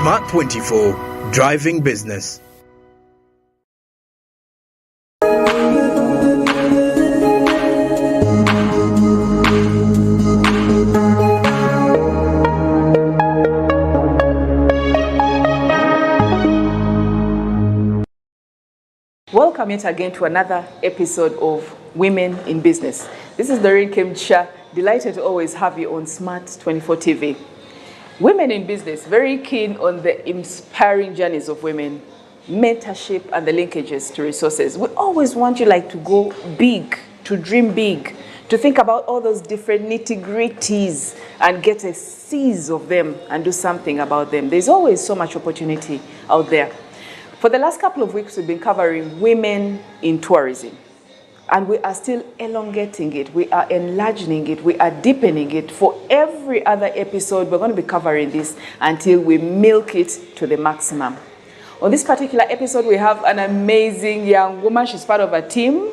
Smart 24, driving business. Welcome yet again to another episode of Women in Business. This is Doreen Kimcha, delighted to always have you on Smart 24 TV. Women in Business, very keen on the inspiring journeys of women, mentorship and the linkages to resources. We always want you to go big, to dream big, to think about all those different nitty-gritties and get a seize of them and do something about them. There's always so much opportunity out there. For the last couple of weeks, we've been covering women in tourism. And we are still elongating it. We are enlarging it. We are deepening it. For every other episode, we're going to be covering this until we milk it to the maximum. On this particular episode, we have an amazing young woman. She's part of a team.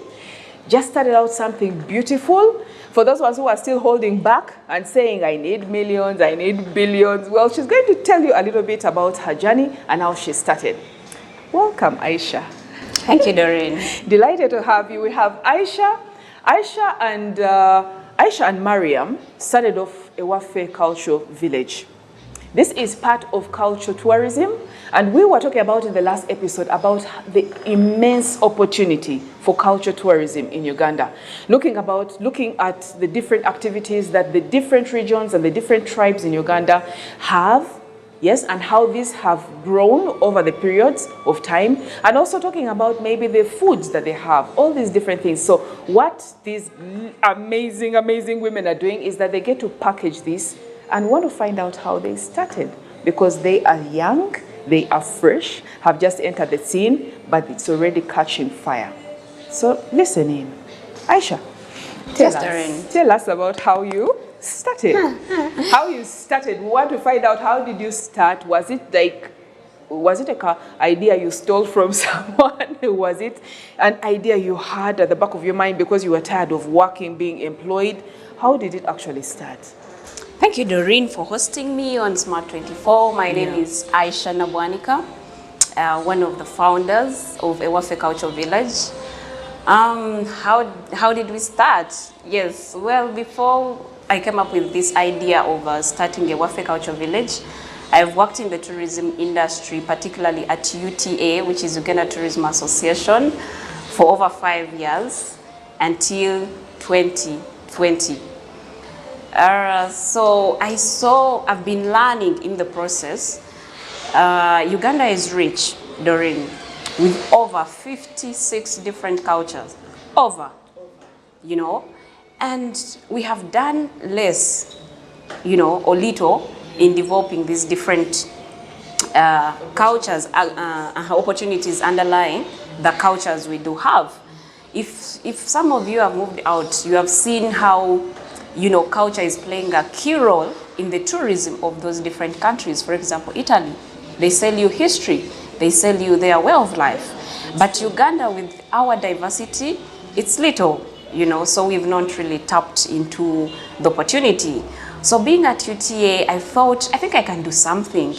Just started out something beautiful. For those ones who are still holding back and saying, I need millions, I need billions, well, she's going to tell you a little bit about her journey and how she started. Welcome, Aisha. Thank you, Doreen. Delighted to have you. We have Aisha. Aisha and Mariam started off a Wafe Cultural Village. This is part of cultural tourism, and we were talking about in the last episode about the immense opportunity for cultural tourism in Uganda. Looking at the different activities that the different regions and the different tribes in Uganda have. Yes, and how these have grown over the periods of time, and also talking about maybe the foods that they have, all these different things. So what these amazing, amazing women are doing is that they get to package this and want to find out how they started, because they are young, they are fresh, have just entered the scene, but it's already catching fire. So listen in. Aisha, tell us about how you started. How you started. We want to find out, how did you start? Was it an idea you stole from someone? Was it an idea you had at the back of your mind because you were tired of working, being employed? How did it actually start? Thank you, Doreen, for hosting me on Smart 24. My name is Aisha Nabwanika, one of the founders of Wafe Cultural Village. How did we start? Yes, well, before I came up with this idea of starting a Wafe Cultural Village, I've worked in the tourism industry, particularly at UTA, which is Uganda Tourism Association, for over 5 years until 2020. So I've been learning in the process. Uganda is rich, Doreen, with over 56 different cultures. And we have done less, or little in developing these different cultures, opportunities underlying the cultures we do have. If some of you have moved out, you have seen how, culture is playing a key role in the tourism of those different countries. For example, Italy, they sell you history, they sell you their way of life. But Uganda, with our diversity, it's little. So we've not really tapped into the opportunity. So being at UTA, I think I can do something,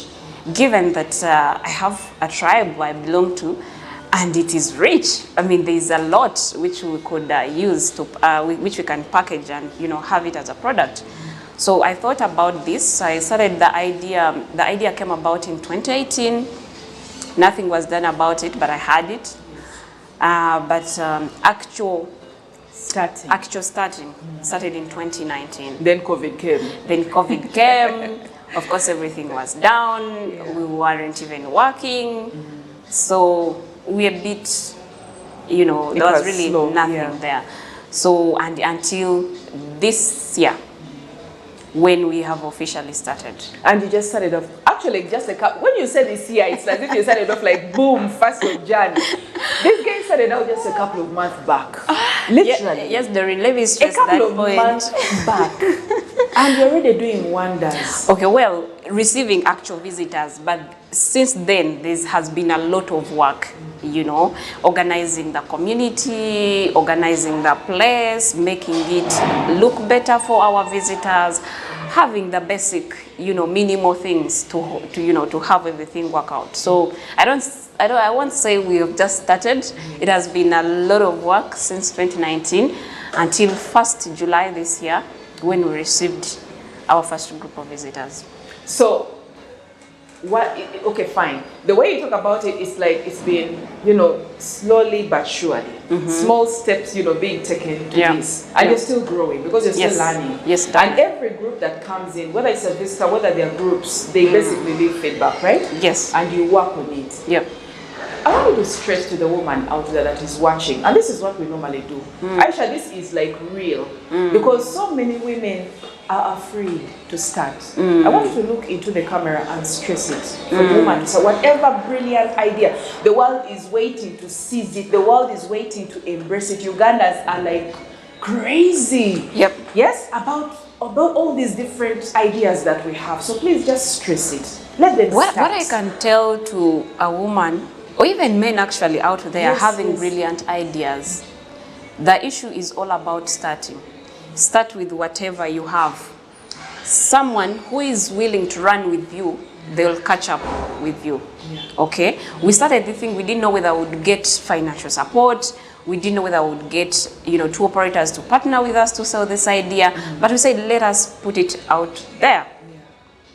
given that I have a tribe I belong to, and it is rich. I mean, there is a lot which we could use to, which we can package and have it as a product. So I thought about this. I started the idea. The idea came about in 2018. Nothing was done about it, but I had it. Actual starting started in 2019. Then COVID came. Of course, everything was down. We weren't even working. So we a bit, there was really slow, nothing there. So, and until this year, when we have officially started. And you just started off, actually, when you said this year, it's as if you started off like boom, 1st of January. This guy started out just a couple of months back. Literally. Yes, the relief is A just that couple of point. months back. And you're already doing wonders. Okay, well, receiving actual visitors, but since then, there has been a lot of work, you know, organizing the community, organizing the place, making it look better for our visitors, having the basic, you know, minimal things to you know, to have everything work out. So I won't say we have just started. It has been a lot of work since 2019 until 1st July this year, when we received our first group of visitors. So, okay, fine. The way you talk about it is like it's been, you know, slowly but surely. Small steps, you know, being taken to this. And you're still growing because you're still learning. Yes, and every group that comes in, whether it's a visitor, whether they're groups, they basically leave feedback, right? Yes. And you work on it. Yep. I want you to stress to the woman out there that is watching, and this is what we normally do. Aisha, this is like real, because so many women are afraid to start. I want you to look into the camera and stress it for the woman. So whatever brilliant idea, the world is waiting to seize it. The world is waiting to embrace it. Ugandans are like crazy. Yep. Yes, about all these different ideas that we have. So please just stress it. Let them start. What I can tell to a woman, or even men actually out there having brilliant ideas, the issue is all about starting. Start with whatever you have. Someone who is willing to run with you, they'll catch up with you. Okay? We started this thing, we didn't know whether we would get financial support. We didn't know whether we would get, you know, two operators to partner with us to sell this idea. But we said, let us put it out there.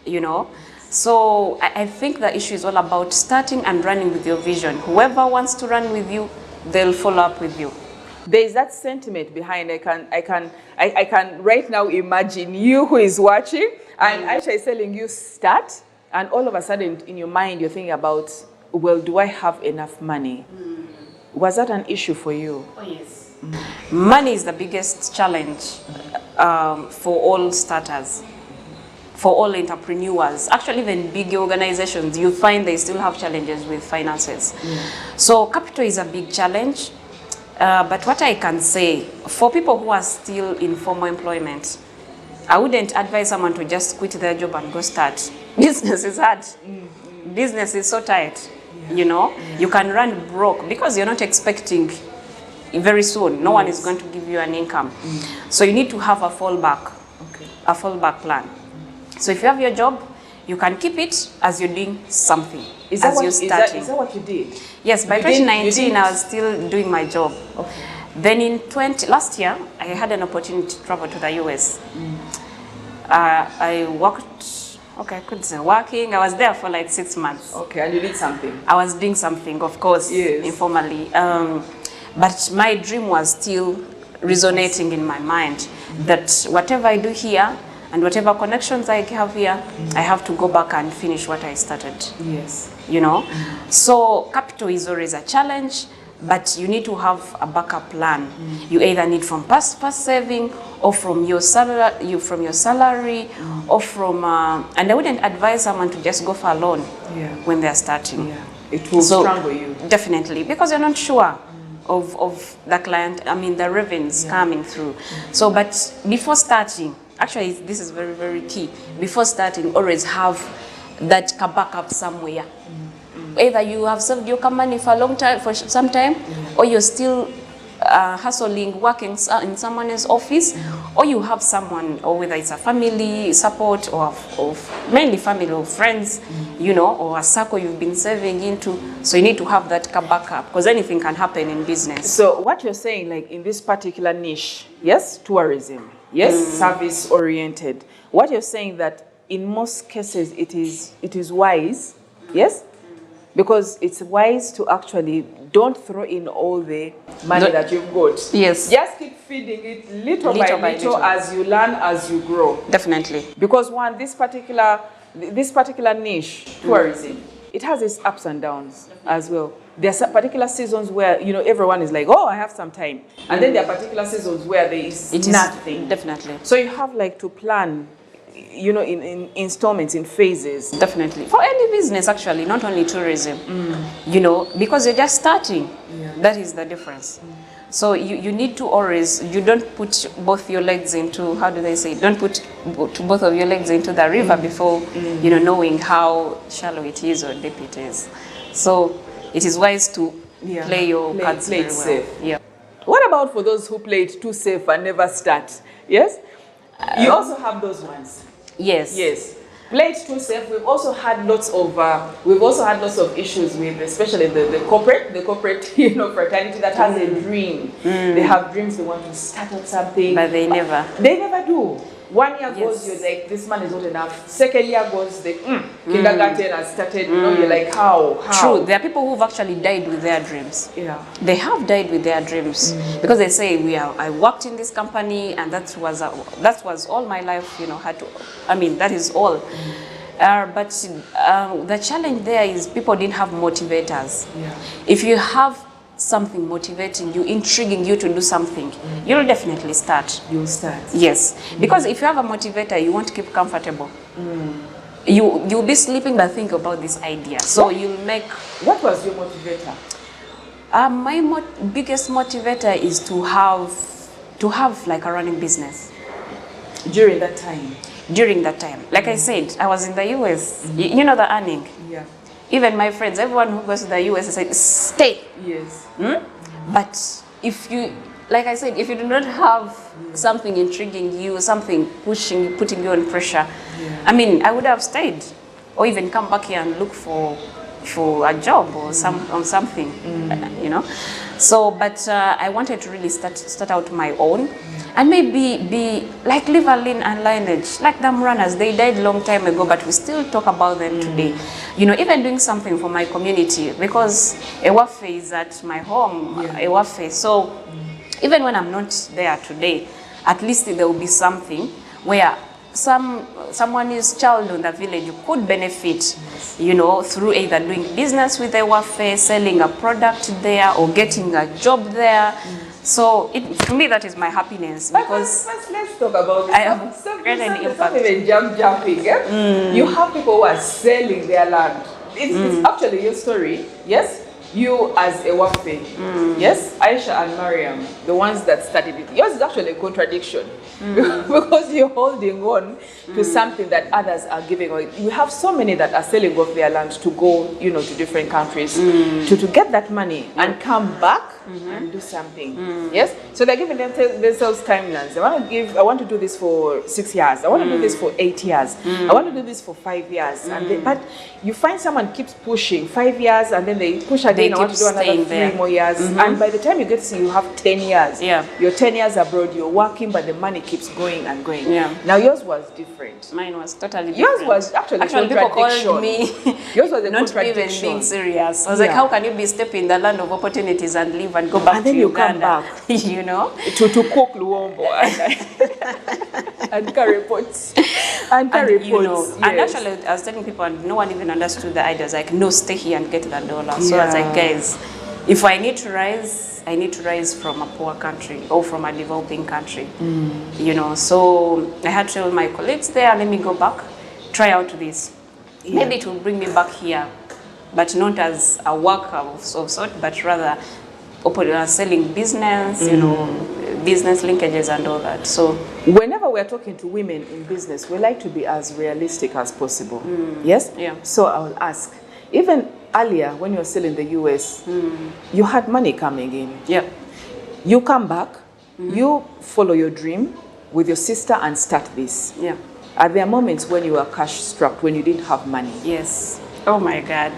You know? So I think the issue is all about starting and running with your vision. Whoever wants to run with you, they'll follow up with you. There is that sentiment behind. I can right now imagine you who is watching, and Aisha is telling you start, and all of a sudden in your mind you're thinking about, well, do I have enough money? Was that an issue for you? Oh yes. Money is the biggest challenge for all starters. For all entrepreneurs, actually even big organizations, you find they still have challenges with finances. So capital is a big challenge. But what I can say, for people who are still in formal employment, I wouldn't advise someone to just quit their job and go start. Business is hard. Business is so tight. You know, you can run broke because you're not expecting very soon. No one is going to give you an income. So you need to have a fallback, a fallback plan. So if you have your job, you can keep it as you're doing something. Is that what you did? Yes, by 2019 I was still doing my job. Okay. Then last year, I had an opportunity to travel to the US. I worked, okay, I couldn't say working, I was there for like 6 months. Okay, and you did something? I was doing something, of course, informally. But my dream was still resonating in my mind that whatever I do here, and whatever connections I have here, I have to go back and finish what I started. Yes. You know? So capital is always a challenge, but you need to have a backup plan. You either need from past saving, or from your salary, or from, and I wouldn't advise someone to just go for a loan when they're starting. Yeah. It will strangle you. Definitely, because you're not sure of the client, the revenues coming through. So, but before starting, actually, this is very, very key. Before starting, always have that backup somewhere. Either you have saved your money for a long time, for some time, or you're still hustling, working in someone's office, or you have someone, or whether it's a family support, or mainly family or friends, you know, or a circle you've been saving into. So you need to have that backup, because anything can happen in business. So what you're saying, like in this particular niche, yes, tourism, yes, service oriented. What you're saying that in most cases it is wise, yes, because it's wise to actually don't throw in all the money that you've got. Yes. Just keep feeding it little by little as you learn, as you grow. Definitely. Because this particular niche, tourism, it has its ups and downs as well. There are particular seasons where, you know, everyone is like, oh, I have some time. And then there are particular seasons where there is nothing. Definitely. So you have like to plan you know, in installments, in phases. Definitely. For any business, actually, not only tourism, you know, because you're just starting. Yeah. That is the difference. So you need to always, you don't put both your legs into, how do they say, don't put both of your legs into the river before, you know, knowing how shallow it is or deep it is. So it is wise to play your cards very well. Safe. Yeah. What about for those who play it too safe and never start? Yes? You also have those ones. Yes. Yes. Play it too safe. We've also had lots of issues with, especially the corporate, you know, fraternity that has a dream. They have dreams. They want to start up something, But they never. They never do. 1 year goes, Yes. you're like, this man is not enough. Second year goes, the kindergarten has started. You know, you're like, how? True. There are people who've actually died with their dreams. Yeah. They have died with their dreams because they say I worked in this company and that was all my life. You know, that is all. But the challenge there is people didn't have motivators. Yeah. If you have something motivating you, intriguing you to do something, you'll definitely start. You'll start. Yes, because if you have a motivator, you won't keep comfortable. You'll be sleeping but think about this idea. So you'll make. What was your motivator? My biggest motivator is to have like a running business. During that time. During that time, like I said, I was in the US. You know the earning. Yeah. Even my friends, everyone who goes to the US, I say, stay. Yes. But if you, like I said, if you do not have something intriguing you, something putting you on pressure, I mean, I would have stayed, or even come back here and look for a job or something, you know. So, but I wanted to really start out my own. And maybe be like live a lean and lineage, like them runners. They died long time ago, but we still talk about them today. You know, even doing something for my community, because Ewafe is at my home, Ewafe. So even when I'm not there today, at least there will be something where someone's child in the village could benefit, you know, through either doing business with Ewafe, selling a product there, or getting a job there. So to me, that is my happiness, because let's talk about this. I have created an impact. Not even jumping. You have people who are selling their land. It's actually your story. Yes, you as a Wafe. Yes, Aisha and Mariam, the ones that started it. Yours is actually a contradiction because you're holding on to something that others are giving away. We have so many that are selling off their land to go, you know, to different countries to get that money and come back and do something. Yes, so they're giving themselves timelines. I want to do this for 6 years. I want to do this for 8 years. I want to do this for 5 years. But you find someone keeps pushing 5 years, and then they push again. I want to do another 3 more years. And by the time you get to see, you have 10 years. Yeah. You're 10 years abroad. You're working, but the money keeps going and going. Yeah. Now yours was different. Mine was totally different. Yours was actually people called me yours was a not even contradiction. being serious. I was like, how can you be stepping in the land of opportunities and leave and go back And then to you Uganda? come back. You know? To cook luombo and carry pots. And carry pots. You know, yes. and actually I was telling people and no one even understood the idea. I was like, no, stay here and get that dollar. So I was like, guys, if I need to rise, I need to rise from a poor country or from a developing country. You know, so I had to tell my colleagues there, let me go back, try out this. Maybe it will bring me back here, but not as a worker of sort, but rather selling business, you know, business linkages and all that. So whenever we're talking to women in business, we like to be as realistic as possible. Yes? Yeah. So I will ask, even earlier when you were still in the US, you had money coming in. yeah. You come back, you follow your dream with your sister and start this. Yeah. Are there moments when you were cash strapped, when you didn't have money? Yes. Oh my God.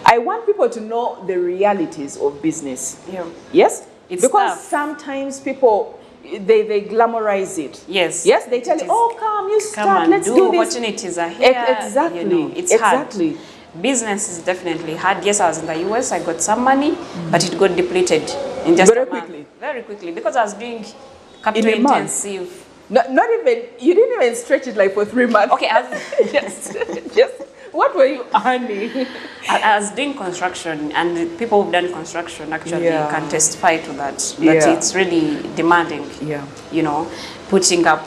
I want people to know the realities of business. Yeah. Yes? It's because tough. Sometimes people, they glamorize it. Yes. Yes, they tell you, oh, come, you start, let's do this. Opportunities are here. Exactly. You know, it's exactly. hard. Business is definitely hard. Yes, I was in the US, I got some money, but it got depleted in just Very a month. quickly. Very quickly, because I was doing capital In a month? intensive. Not even, you didn't even stretch it like for 3 months. Okay, just What were you earning? I was doing construction, and the people who've done construction actually Yeah. can testify to that. That Yeah. it's really demanding. Yeah. You know, putting up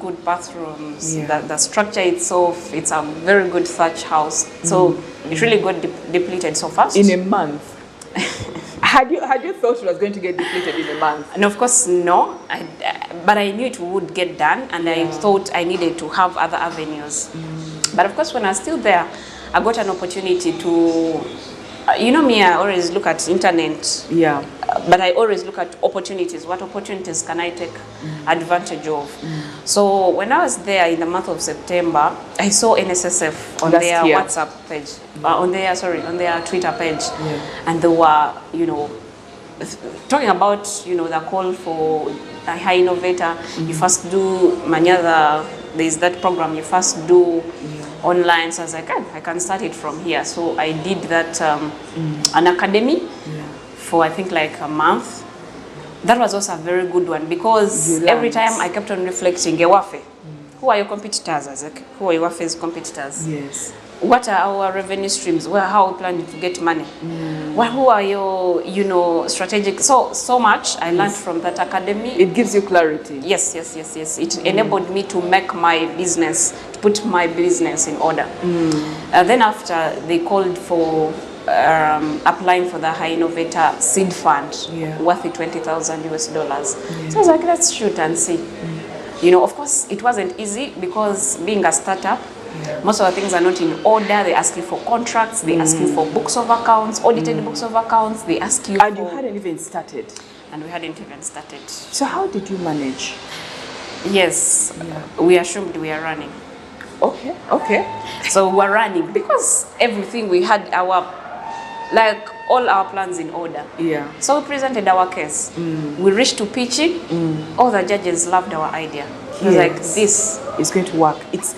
good bathrooms. Yeah. The structure itself, it's a very good thatch house. So it really got depleted so fast. In a month. Had you thought it was going to get depleted in a month? And of course, no. But I knew it would get done, and I thought I needed to have other avenues. But of course, when I was still there, I got an opportunity to, you know me, I always look at internet. Yeah. But I always look at opportunities. What opportunities can I take advantage of? So when I was there in the month of September, I saw NSSF on their WhatsApp page, on their Twitter page, and they were, you know, talking about, you know, the call for a high innovator. You first do Manyada. There is that program. You first do online. So I was like, I can start it from here. So I did that an academy. For I think like a month. That was also a very good one because every time I kept on reflecting, Ewafe, who are your competitors, Isaac? Who are Ewafe's competitors? Yes. What are our revenue streams? How are we planning to get money? Who are your, you know, strategic? So much I learned from that academy. It gives you clarity. Yes. It enabled me to make my business, to put my business in order. Then after they called for applying for the High Innovator Seed Fund, worth $20,000 US. So I was like, let's shoot and see. You know, of course, it wasn't easy because being a startup, most of the things are not in order. They ask you for contracts, they ask you for books of accounts, audited books of accounts, they ask you And you hadn't even started. And we hadn't even started. So how did you manage? Yes, we assumed we are running. Okay. So we're running because everything we had like all our plans in order. Yeah. So we presented our case. We reached to pitching. All the judges loved our idea. It was like, this is going to work. It's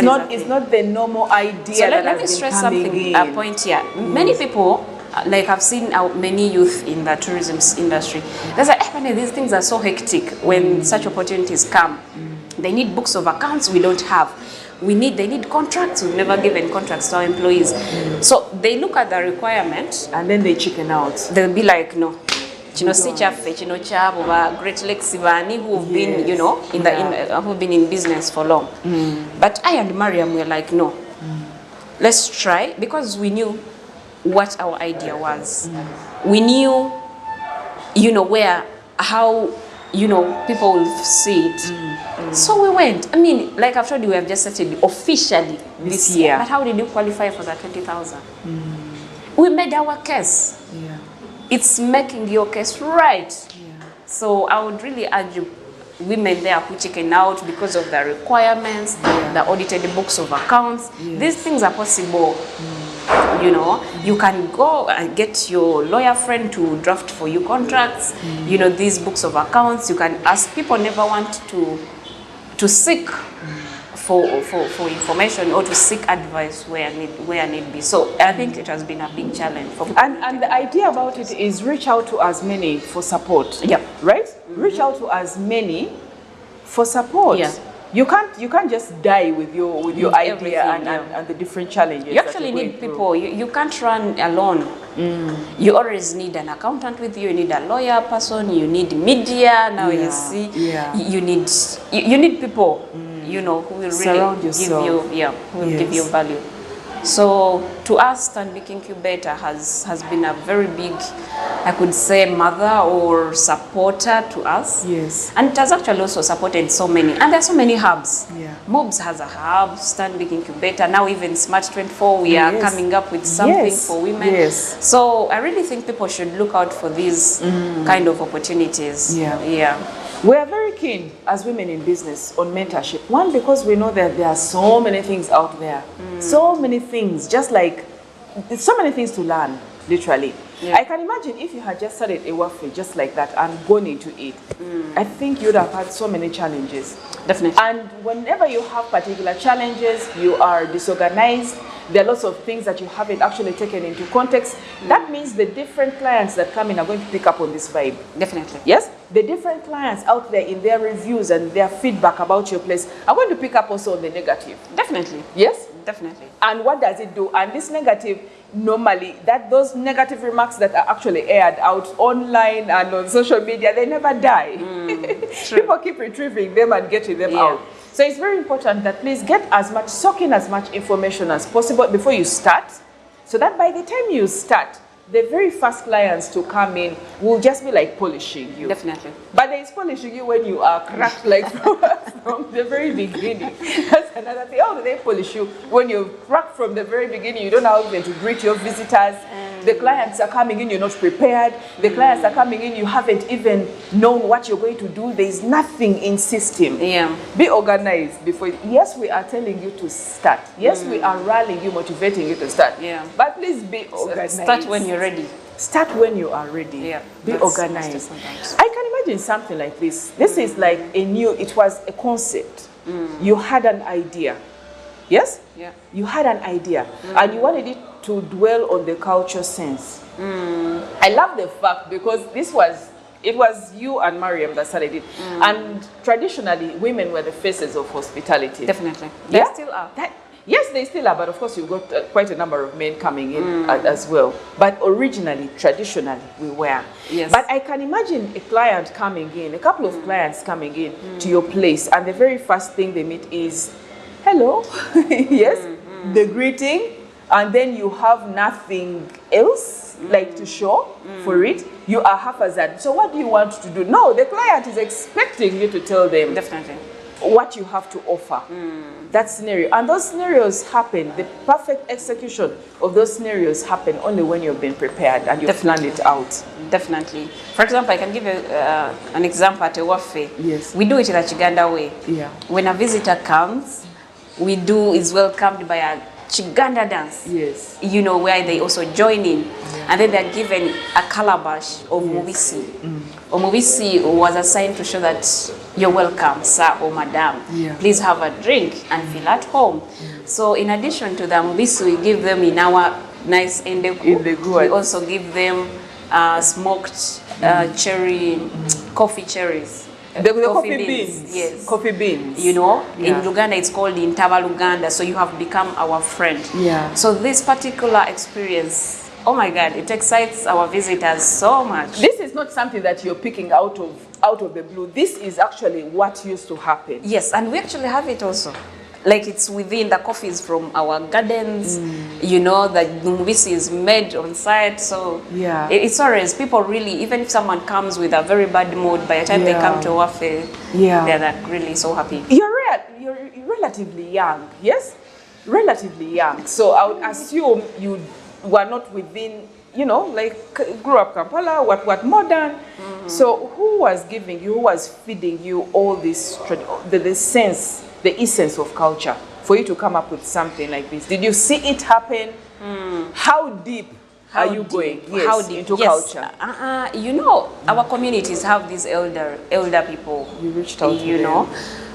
not the normal idea. So that let me stress something. A point here. Many people, like I've seen many youth in the tourism industry. They say, these things are so hectic when such opportunities come. They need books of accounts we don't have. They need contracts. We've never given contracts to our employees. So they look at the requirement and then they chicken out. They'll be like, no. Great Lakes who've been, you know, who've been in business for long. But I and Mariam were like, no. Let's try, because we knew what our idea was. We knew, you know, how, you know, people will see it. So we went. I mean, like I've told you, we have just started officially this year. But how did you qualify for that 20,000? We made our case. It's making your case right. So I would really urge women there who chicken out because of the requirements, the audited books of accounts. These things are possible. You know, you can go and get your lawyer friend to draft for you contracts. You know, these books of accounts. You can ask. People never want to seek for information or to seek advice where need be. So I think it has been a big challenge for people. And the idea about it is reach out to as many for support. Right? Reach out to as many for support. You can't just die with your idea and the different challenges. You actually need people. You can't run alone. You always need an accountant with you. You need a lawyer person. You need media. Now you see. You need people. You know, who will really give you value. So to us, Stanbic Incubator has been a very big, I could say, mother or supporter to us. And it has actually also supported so many. And there are so many hubs. Mobs has a hub, Stanbic Incubator. Now even Smart 24, we are coming up with something for women. So I really think people should look out for these kind of opportunities. We are very keen as women in business on mentorship. One, because we know that there are so many things out there. So many things, just like, so many things to learn, literally. I can imagine if you had just started a workflow just like that and gone into it, I think you'd have had so many challenges. Definitely. And whenever you have particular challenges, you are disorganized, there are lots of things that you haven't actually taken into context. That means the different clients that come in are going to pick up on this vibe. Definitely. Yes? The different clients out there in their reviews and their feedback about your place are going to pick up also on the negative. Definitely. Yes? Definitely. And what does it do? And this negative, normally, those negative remarks that are actually aired out online and on social media, they never die. People keep retrieving them and getting them out. So it's very important that please soak in as much information as possible before you start, so that by the time you start, the very first clients to come in will just be like polishing you. Definitely. But there is polishing you when you are cracked like from the very beginning. That's another thing. How do they polish you? When you're cracked from the very beginning, you don't know how even to greet your visitors. The clients are coming in, you're not prepared. The clients are coming in, you haven't even known what you're going to do. There's nothing in system. Yeah. Be organized before. Yes, we are telling you to start. Yes, we are rallying you, motivating you to start. Yeah. But please be organized. Start when you're ready. Start when you are ready. Yeah. Be organized. I can imagine something like this. This is like it was a concept. You had an idea. Yes? Yeah. You had an idea and you wanted it to dwell on the culture sense. I love the fact because it was you and Mariam that started it. And traditionally, women were the faces of hospitality. Definitely. They still are. Yes, they still are, but of course you've got quite a number of men coming in as well. But originally, traditionally, we were. Yes. But I can imagine a client coming in, a couple of clients coming in to your place, and the very first thing they meet is, hello, yes, the greeting, and then you have nothing else like to show for it. You are haphazard. So what do you want to do? No, the client is expecting you to tell them Definitely. what you have to offer. That scenario. And those scenarios happen, the perfect execution of those scenarios happen only when you've been prepared and you've planned it out. Definitely. For example, I can give you an example at a wafe. Yes. We do it in a Chiganda way. Yeah. When a visitor comes, is welcomed by a Chiganda dance. Yes. You know, where they also join in. And then they're given a calabash of mubisi. Omubisi was assigned to show that you're welcome, sir or madam. Yeah. Please have a drink and feel at home. So in addition to the mubisi, we give them in our nice endeku. We also give them smoked coffee cherries. The coffee beans. Yes. Coffee beans. You know, Yeah. in Luganda it's called Intaba Luganda, so you have become our friend. Yeah. So this particular experience, oh my God, it excites our visitors so much. This is not something that you're picking out of the blue. This is actually what used to happen. Yes, and we actually have it also. Like it's within the coffees from our gardens, you know, the Numbisi is made on site. So Yeah. it's always people really, even if someone comes with a very bad mood, by the time they come to Wafe, they're like really so happy. You're relatively young, yes? Relatively young. So I would assume you were not within, you know, like grew up Kampala, what modern. So who was giving you, who was feeding you all this, the sense, the essence of culture for you to come up with something like this? Did you see it happen? How deep are you going? Yes, How deep? Into culture? You know, our communities have these elder people. You reached out to you them. know.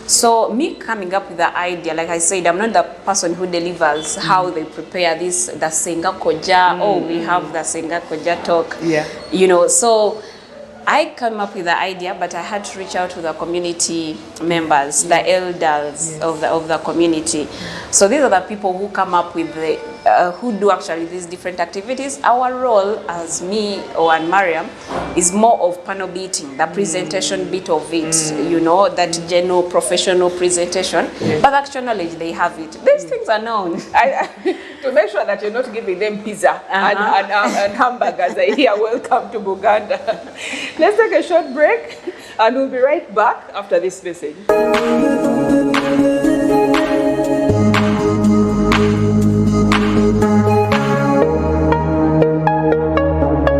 So me coming up with the idea, like I said, I'm not the person who delivers how they prepare this, the Senga Koja. Oh, we have the Senga Koja talk. Yeah. You know, so I came up with the idea, but I had to reach out to the community members, the elders of the community. So these are the people who come up with who do actually these different activities. Our role as me and Mariam is more of panel beating, the presentation bit of it, you know, that general professional presentation. But actual knowledge, they have it. These things are known. To make sure that you're not giving them pizza and hamburgers, I hear welcome to Buganda. Let's take a short break and we'll be right back after this message.